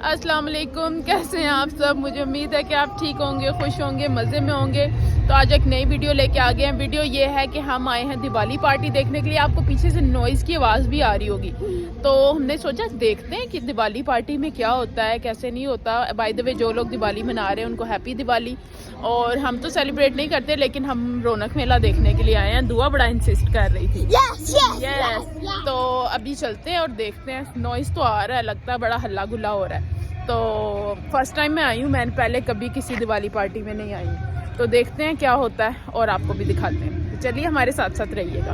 अस्सलाम वालेकुम, कैसे हैं आप सब। मुझे उम्मीद है कि आप ठीक होंगे, खुश होंगे, मज़े में होंगे। तो आज एक नई वीडियो लेके आ गए हैं। वीडियो ये है कि हम आए हैं दिवाली पार्टी देखने के लिए। आपको पीछे से नॉइज़ की आवाज़ भी आ रही होगी, तो हमने सोचा देखते हैं कि दिवाली पार्टी में क्या होता है, कैसे नहीं होता। बाय द वे, जो लोग दिवाली मना रहे हैं उनको हैप्पी दिवाली। और हम तो सेलिब्रेट नहीं करते, लेकिन हम रौनक मेला देखने के लिए आए हैं। दुआ बड़ा इंसिस्ट कर रही थी। yes. तो अभी चलते हैं और देखते हैं। नॉइज़ तो आ रहा है, लगता है बड़ा हल्ला गुल्ला हो रहा है। तो फर्स्ट टाइम मैं आई हूँ, मैंने पहले कभी किसी दिवाली पार्टी में नहीं आई हूँ। तो देखते हैं क्या होता है और आपको भी दिखाते हैं। तो चलिए हमारे साथ साथ रहिएगा।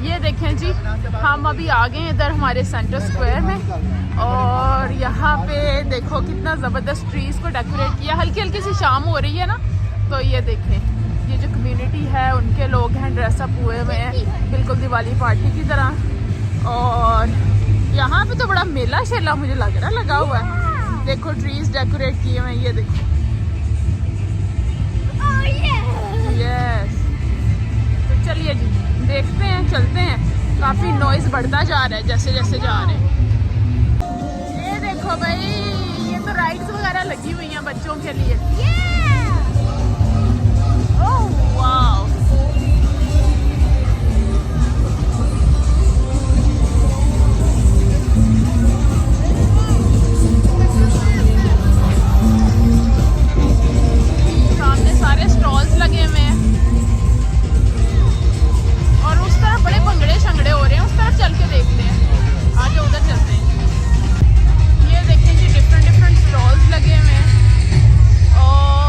ये देखें जी, हम अभी आ गए हैं इधर हमारे सेंटर स्क्वायर में। और यहाँ पे देखो कितना ज़बरदस्त ट्रीज़ को डेकोरेट किया। हल्की हल्की सी शाम हो रही है ना, तो ये देखें, ये जो कम्युनिटी है उनके लोग हैं, ड्रेसअप हुए हुए हैं बिल्कुल दिवाली पार्टी की तरह। और यहाँ पे तो बड़ा मेला शेला मुझे लग रहा है लगा हुआ है। देखो ट्रीज डेकोरेट किए हुए हैं, ये देखो। यस, तो चलिए जी देखते हैं, चलते हैं। काफ़ी नॉइज़ बढ़ता जा रहा है जैसे जैसे जा रहे हैं। ये देखो भाई, ये तो राइड्स वगैरह लगी हुई हैं बच्चों के लिए। ओह वाव, सामने सारे स्टॉल्स लगे हुए हैं और उस तरफ बड़े भंगड़े शंगड़े हो रहे हैं। उस तरफ चल के देखते हैं, आज उधर चलते हैं। ये देखें जी, डिफरेंट डिफरेंट स्टॉल्स लगे हुए हैं। और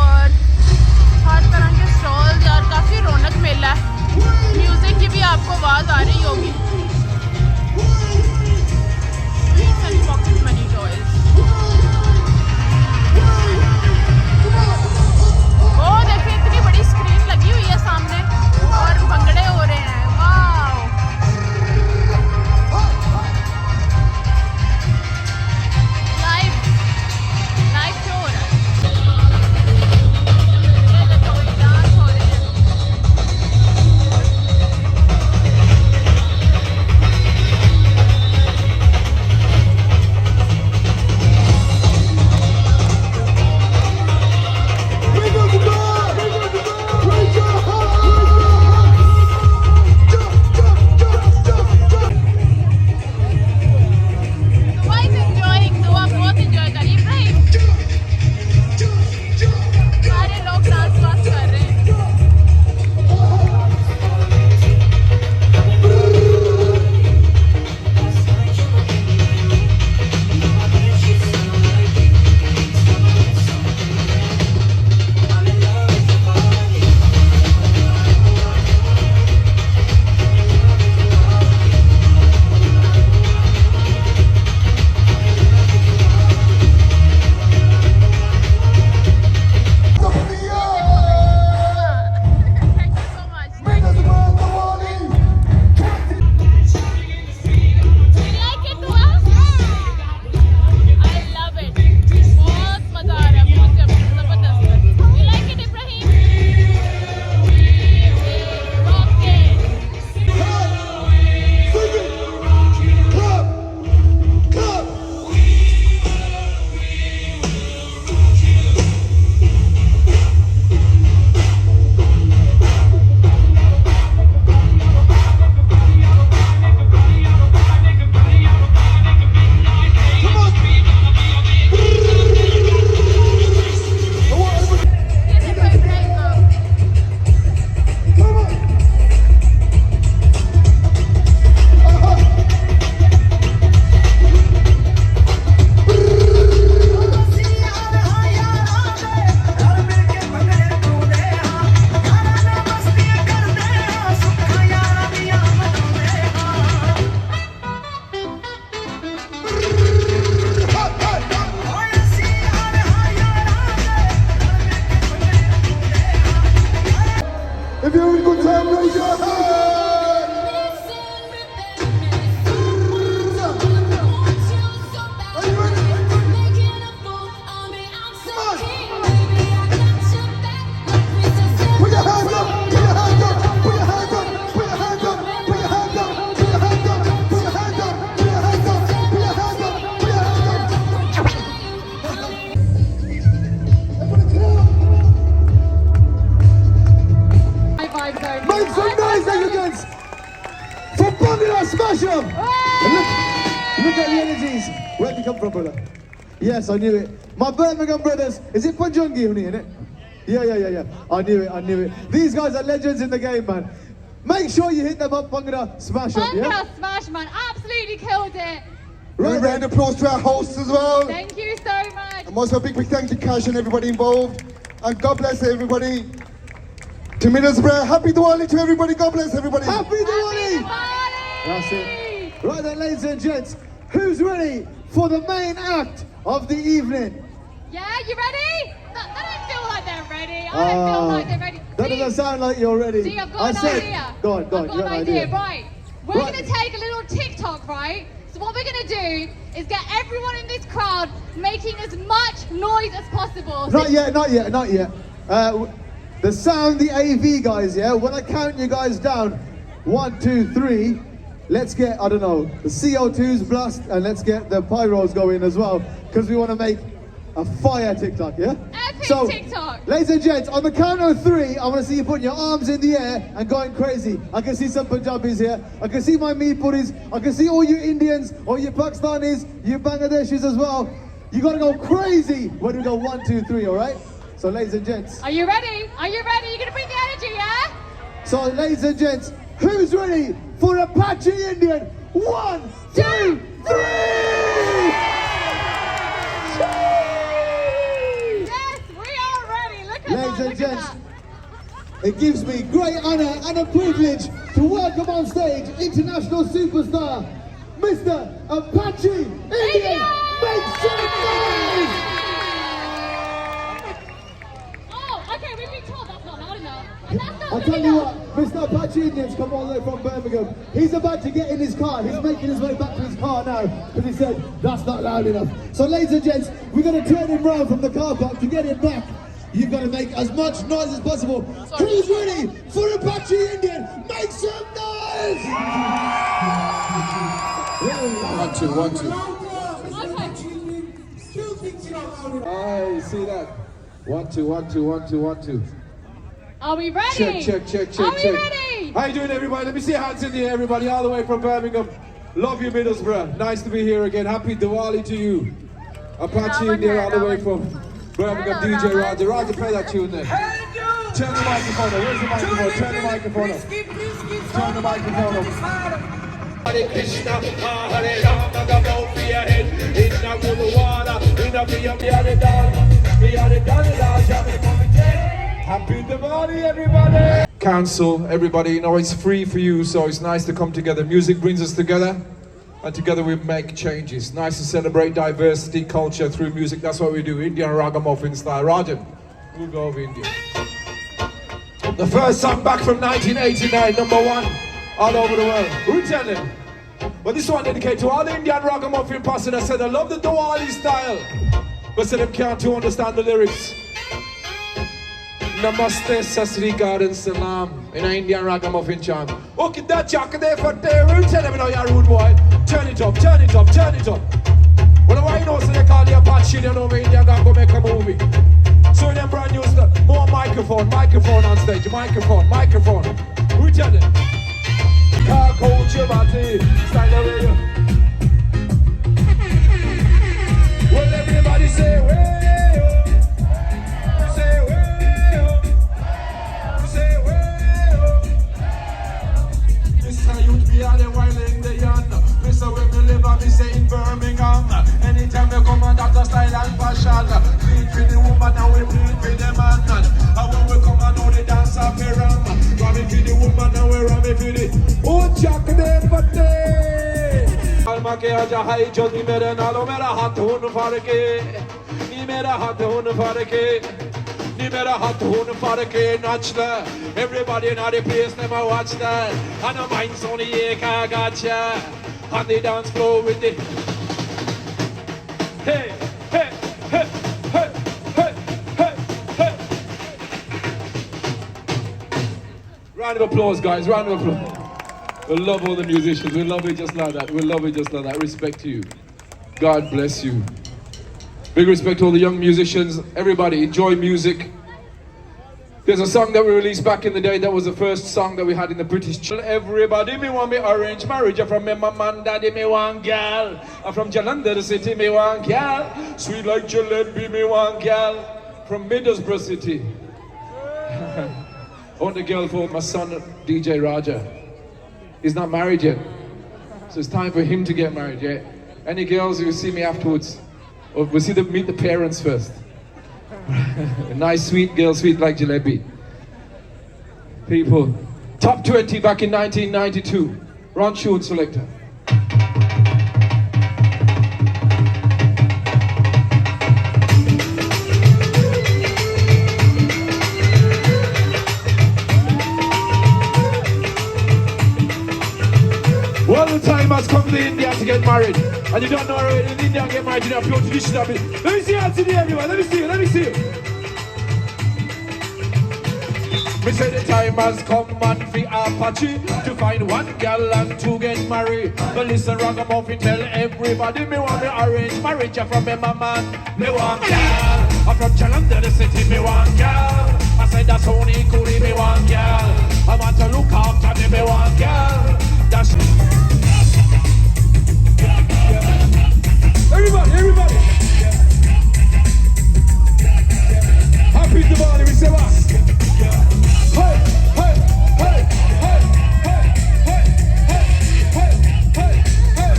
come from, brother? Yes, I knew it. My Birmingham brothers. Is it Punjungi, innit? Yeah. I knew it. These guys are legends in the game, man. Make sure you hit them up, Bhangra Smash up, yeah? Bhangra Smash, man. Absolutely killed it. Right, round of applause to our hosts as well. Thank you so much. And also a big thank you to Cash and everybody involved. And God bless everybody. To Middlesbrough, happy Diwali to everybody. God bless everybody. Happy Diwali! Happy Diwali! That's it. Right then, ladies and gents, who's ready for the main act of the evening? Yeah, you ready? They don't feel like they're ready. I don't feel like they're ready. That doesn't sound like you're ready. See, I've got an idea. Go on, I've got an idea. Right. We're Right. going to take a little TikTok, right? So what we're going to do is get everyone in this crowd making as much noise as possible. Not yet. The sound, the AV guys, yeah? When I count you guys down, 1, 2, 3, let's get, I don't know, the CO2s blast and let's get the pyros going as well, because we want to make a fire TikTok, yeah? Epic So, TikTok. ladies and gents, on the count of 3, I want to see you putting your arms in the air and going crazy. I can see some Punjabis here. I can see my Meepuris. I can see all you Indians, all you Pakistanis, you Bangladeshis as well. You got to go crazy when we go 1, 2, 3, all right? So, ladies and gents. Are you ready? Are you ready? You're going to bring the energy, yeah? So, ladies and gents, who's ready for Apache Indian? 1, 2, 3! Yes, we are ready. Look at Ladies that. and gents, it gives me great honor and a privilege to welcome on stage international superstar, Mr. Apache Indian. Make some noise! Oh, okay, we've been told that's not loud enough. And that's not I'll good tell you enough. what, Mr. Apache Indian's come all the way from Birmingham. He's about to get in his car. He's making his way back to his car now because he said that's not loud enough. So, ladies and gents, we're going to turn him round from the car park to get him back. You've got to make as much noise as possible. Who's ready for Apache Indian? Make some noise! 1, 2, 1, 2. I see that. 1, 2, 1, 2, 1, 2, 1, 2. Are we ready? Check. Are we ready? How you doing, everybody? Let me see your hands in the air, everybody, all the way from Birmingham. Love you, Middlesbrough. Nice to be here again. Happy Diwali to you. Apache India, all the way from Birmingham. DJ Roger. Roger, play that tune there. Turn the microphone up. Where's the microphone? Turn the microphone up. Turn the microphone up. Hare Krishna, Hare Rama, the bow for your head. Inna Guruvara, inna Happy Diwali, everybody! Council, everybody, you know, it's free for you, so it's nice to come together. Music brings us together, and together we make changes. Nice to celebrate diversity, culture through music. That's what we do, Indian ragamuffin style. Rajan, we'll go over India. The first song back from 1989, #1, all over the world. Who tell them? But this one dedicated to all the Indian ragamuffin posse that said they love the Diwali style, but said they can't to understand the lyrics. Namaste, Sasrikar and Salam in an Indian ragamuffin chant. Okay, that jack there for there. Who tell them, you know, you're rude boy. Turn it up, turn it up, turn it up. Well, why you know, so they call you Apache, you know, India gonna go make a movie. So in them brand new stuff, more microphone on stage, microphone. Who tell them? Car coach your body, style away you. Well, everybody say, way, say, way. The wild in the yard. We say when we live and we say in Birmingham. Anytime we come on, that's the style and fashion. Bleed for the woman and we bleed for the man. And when we come on, now the dance up here ram. Ramming for the woman and we ramming for the oh Jack there for day. Alma ke aja hai jo ni mere nalo mera haath hun far ke. Ni mera haath hun far ke. Ni mera haath hun far ke nach le. Everybody in the place, them I watch that. And the mind's on the ache, I gotcha. On the dance floor with the hey, hey, hey, hey, hey, hey, hey. Round of applause, guys, round of applause. We love all the musicians, we love it just like that. Respect to you. God bless you. Big respect to all the young musicians. Everybody, enjoy music. There's a song that we released back in the day that was the first song that we had in the British. Everybody, me want me arrange marriage. I'm from my mama and daddy, me want gal. I'm from Jalandhar city, me want gal. Sweet like jalebi, me want gal. From Middlesbrough city. I want a girl for my son, DJ Raja. He's not married yet. So it's time for him to get married, yeah? Any girls who see me afterwards? Or we'll see meet the parents first. A nice sweet girl, sweet like jalebi. People, top 20 back in 1992. Ron Shun selector. Well, the time has come to India to get married. And you don't know already, in India get married, you have pure tradition of it. Let me see you today, everyone. Let me see you, let me see you. Me say the time has come man for Apache to find one girl and to get married. But listen, ragamuffin, tell everybody me want me arrange marriage. I'm from my mama, me want girl. I'm from Jalandhar city, me want girl. I said that's only Kuri, me want girl. I want to look after me, me want girl. That's everybody, everybody. Happy Diwali, we say what? Hey, hey, hey, hey, hey, hey, hey, hey, hey, hey.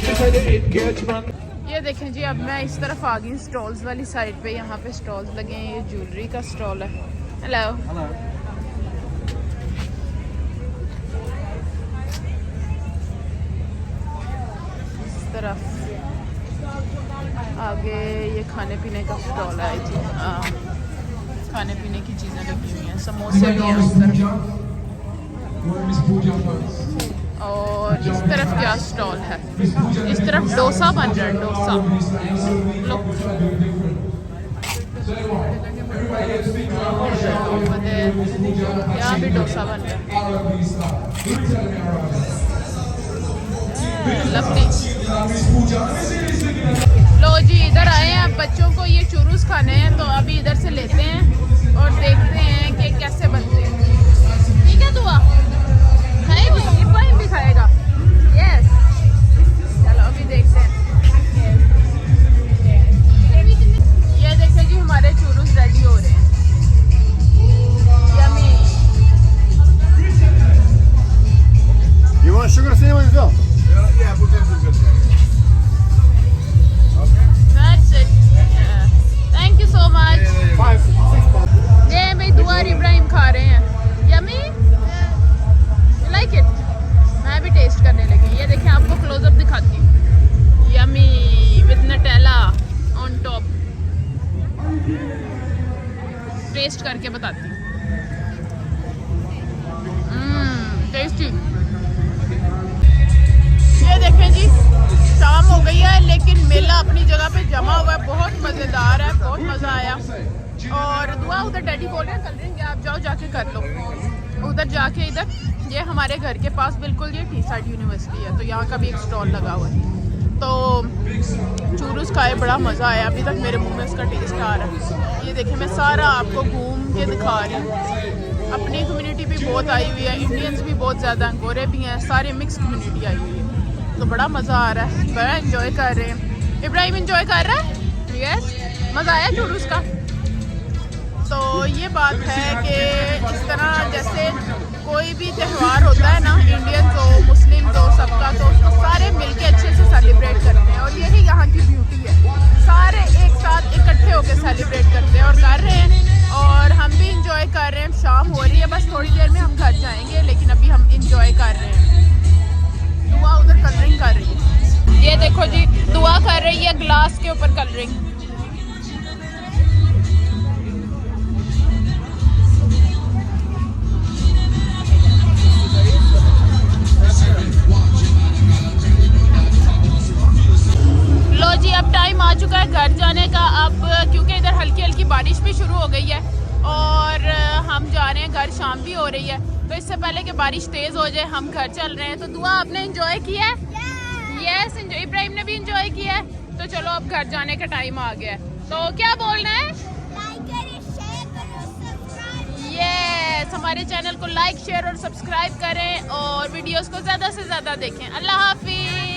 This is the engagement. ये देखें जी, अब मैं इस तरफ आ गई stalls वाली side पे। यहाँ पे स्टॉल्स लगे हैं, ये ज्वेलरी का स्टॉल है। हेलो, तरफ आगे ये खाने पीने का स्टॉल है जी। खाने पीने की चीज़ें लगी हुई हैं, समोसे भी हैं उस तरफ। और इस तरफ क्या स्टॉल है? इस तरफ डोसा बन रहा है, डोसा। लो, यहाँ भी डोसा बन रहा है। लवली। लो जी, इधर आए हैं, अब बच्चों को ये चुरूस खाने हैं, तो अभी इधर से लेते हैं और देखते हैं कि कैसे बनते हैं। ठीक है दुआ, खाएगी? इब्राहिम भी खाएगा। यस, चलो अभी देखते हैं। ये देखिए जी, हमारे चुरूस रेडी हो रहे हैं। Yummy. You want sugar cinnamon as well? Yeah, put them some good. That's it. Thank you so much. 5, 6 pounds. ये भाई दुआ और इब्राहिम खा रहे हैं। Yummy, you like it? मैं भी टेस्ट करने लगी। ये देखें, आपको क्लोजअप दिखाती हूँ। Yummy with Nutella on top. Taste करके बताती हूँ। टेस्टी। ये देखें जी, शाम हो गई है लेकिन मेला अपनी जगह पे जमा हुआ है। बहुत मज़ेदार है, बहुत मज़ा आया। और दुआ उधर डैडी बोल रहे हैं कलरिंग, आप जाओ जाके कर लो उधर जाके। इधर ये हमारे घर के पास बिल्कुल ये टी साइड यूनिवर्सिटी है, तो यहाँ का भी एक स्टॉल लगा हुआ है। तो चूरूस खाए, बड़ा मज़ा आया। अभी तक मेरे मुंह में इसका टेस्ट आ रहा है। ये देखें, मैं सारा आपको घूम के दिखा रही हूँ। अपनी कम्युनिटी भी बहुत आई हुई है, इंडियंस भी बहुत ज़्यादा हैं, गोरे भी हैं, सारे मिक्स कम्युनिटी आई हुई है। तो बड़ा मज़ा आ रहा है, बड़ा एंजॉय कर रहे हैं। इब्राहिम एंजॉय कर रहा है। यस, मज़ा आया चूरूस का। तो ये बात है कि इस तरह जैसे कोई भी त्यौहार होता है ना, इंडियन हो मुस्लिम हो सबका, तो उसको सारे मिलके अच्छे से सेलिब्रेट करते हैं। और यही यहाँ की ब्यूटी है, सारे एक साथ इकट्ठे होकर सेलिब्रेट करते हैं और कर रहे हैं। और हम भी इंजॉय कर रहे हैं। शाम हो रही है, बस थोड़ी देर में हम घर जाएंगे, लेकिन अभी हम इंजॉय कर रहे हैं। दुआ उधर कलरिंग कर रही है। ये देखो जी, दुआ कर रही है ग्लास के ऊपर कलरिंग। लो जी, अब टाइम आ चुका है घर जाने का। अब क्योंकि इधर हल्की हल्की बारिश भी शुरू हो गई है और हम जा रहे हैं घर, शाम भी हो रही है। तो इससे पहले कि बारिश तेज़ हो जाए हम घर चल रहे हैं। तो दुआ आपने एंजॉय किया है? यस, इब्राहिम ने भी एंजॉय किया है। तो चलो अब घर जाने का टाइम आ गया है, तो क्या बोलना है? यस, हमारे चैनल को लाइक शेयर और सब्सक्राइब करें और वीडियोस को ज़्यादा से ज़्यादा देखें। अल्लाह हाफिज।